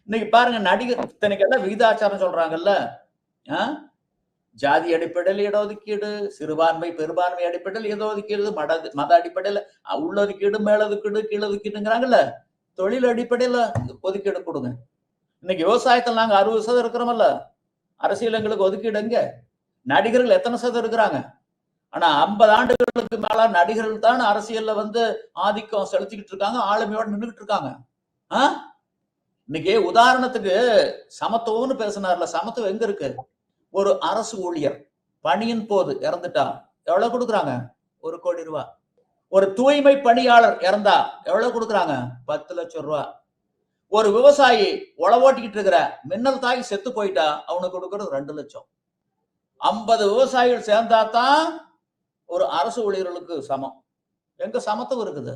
இன்னைக்கு பாருங்க, நடிகர் இத்தனைக்கெல்லாம் விகிதாச்சாரம் சொல்றாங்கல்ல. ஜாதி அடிப்படையில் இடஒதுக்கீடு, சிறுபான்மை பெரும்பான்மை அடிப்படையில் இடஒதுக்கீடு, மத அடிப்படையில் உள்ளொதுக்கீடு, மேலொதுக்கீடு, கீழொதுக்கீடுங்கிறாங்கல்ல. தொழில் அடிப்படையில் ஒதுக்கீடு கொடுங்க. இன்னைக்கு விவசாயத்தில் நாங்க 60% இருக்கிறோமல்ல, அரசியல் எங்களுக்கு ஒதுக்கீடு எங்க? நடிகர்கள் எத்தனை சதவீதம் இருக்கிறாங்க? ஆனா 50 ஆண்டுகளுக்கு மேல நடிகர்கள் தான் அரசியல்ல ஆதிக்கம் செலுத்திக்கிட்டு இருக்காங்க, ஆளுமையோட நின்றுகிட்டு இருக்காங்க. இன்னைக்கு உதாரணத்துக்கு சமத்துவம்னு பேசினார்ல, சமத்துவம் எங்க இருக்கு? ஒரு அரசு ஊழியர் பணியின் போது இறந்துட்டா எவ்வளவு கொடுக்குறாங்க? 1 கோடி ரூபாய். ஒரு தூய்மை பணியாளர் இறந்தா எவ்வளவு கொடுக்குறாங்க? 10 லட்சம் ரூபாய். ஒரு விவசாயி உழவோட்டிக்கிட்டு இருக்கிற மின்னல் தாக்கி செத்து போயிட்டா அவனுக்கு கொடுக்கறது 2 லட்சம். 50 விவசாயிகள் சேர்ந்தாதான் ஒரு அரசு ஊழியர்களுக்கு சமம். எங்க சமத்துவம் இருக்குது?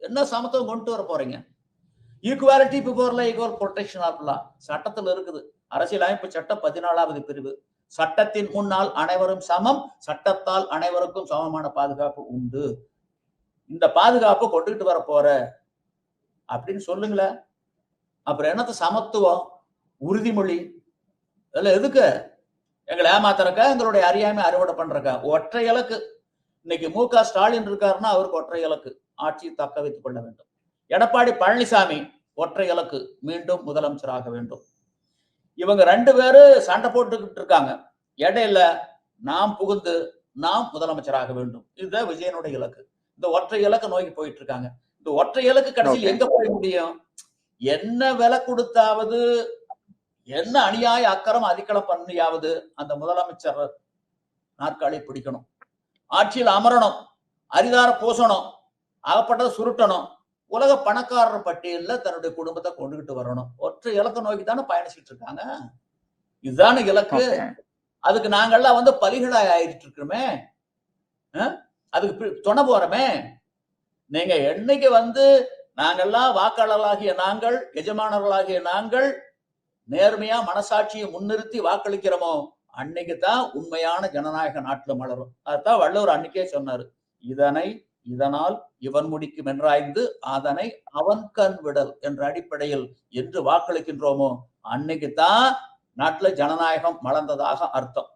என்ன சமத்துவம் கொண்டு வர போறீங்க? Equality before law equal protection of law சட்டத்தில் இருக்குது. அரசியலமைப்பு சட்டம் 14வது பிரிவு. சட்டத்தின் முன்னால் அனைவரும் சமம், சட்டத்தால் அனைவருக்கும் சமமான பாதுகாப்பு உண்டு. இந்த பாதுகாப்பு கொண்டுகிட்டு வர போற அப்படின்னு சொல்லுங்களேன். அப்புறம் என்னத்த சமத்துவம், உறுதிமொழி இதெல்லாம் எதுக்கு? எங்களை ஏமாத்துறக்கா, எங்களுடைய அறியாமை அறுவடை பண்றக்கா? ஒற்றை இலக்கு. இன்னைக்கு மு.க. ஸ்டாலின் இருக்காருன்னா அவருக்கு ஒற்றை இலக்கு, ஆட்சியை தக்க வைத்துக் கொள்ள வேண்டும். எடப்பாடி பழனிசாமி ஒற்றை இலக்கு, மீண்டும் முதலமைச்சராக வேண்டும். இவங்க 2 பேரும் சண்டை போட்டுக்கிட்டு இருக்காங்க. இடையில நாம் புகுந்து நாம் முதலமைச்சராக வேண்டும். இதுதான் விஜயனுடைய இலக்கு. இந்த ஒற்றை இலக்கு நோக்கி போயிட்டு இருக்காங்க. இந்த ஒற்றை இலக்கு கடைசியில் எங்க போய் முடியும்? என்ன விலை கொடுத்தாவது, என்ன அநியாய அக்கறம் அதிகளம் பண்ணியாவது அந்த முதலமைச்சர் நாற்காலி பிடிக்கணும், ஆட்சியில் அமரணும், அரிதார பூசணும், அகப்பட்டதை சுருட்டணும், உலக பணக்காரர் பட்டியல்ல தன்னுடைய குடும்பத்தை கொண்டுகிட்டு வரணும். ஒற்றை இலக்க நோக்கி தானே பயணிச்சுட்டு இருக்காங்க. இதுதானே இலக்கு. அதுக்கு நாங்கெல்லாம் பலிகளாய் ஆயிட்டு இருக்கிறோமே, அதுக்கு துணை போறோமே. நீங்க என்னைக்கு நாங்கெல்லாம் வாக்காளர்களாகிய நாங்கள், எஜமானர்களாகிய நாங்கள் நேர்மையா மனசாட்சியை முன்னிறுத்தி வாக்களிக்கிறோமோ, அன்னைக்குதான் உண்மையான ஜனநாயக நாட்டுல மலரும். அதுதான் வள்ளுவர் அன்னைக்கே சொன்னாரு, இதனால் இவன் முடிக்கும் என்றாய்ந்து அதனை அவன் கண் விடல் என்ற அடிப்படையில் என்று வாக்களிக்கின்றோமோ அன்னைக்குதான் நாட்டுல ஜனநாயகம் மலர்ந்ததாக அர்த்தம்.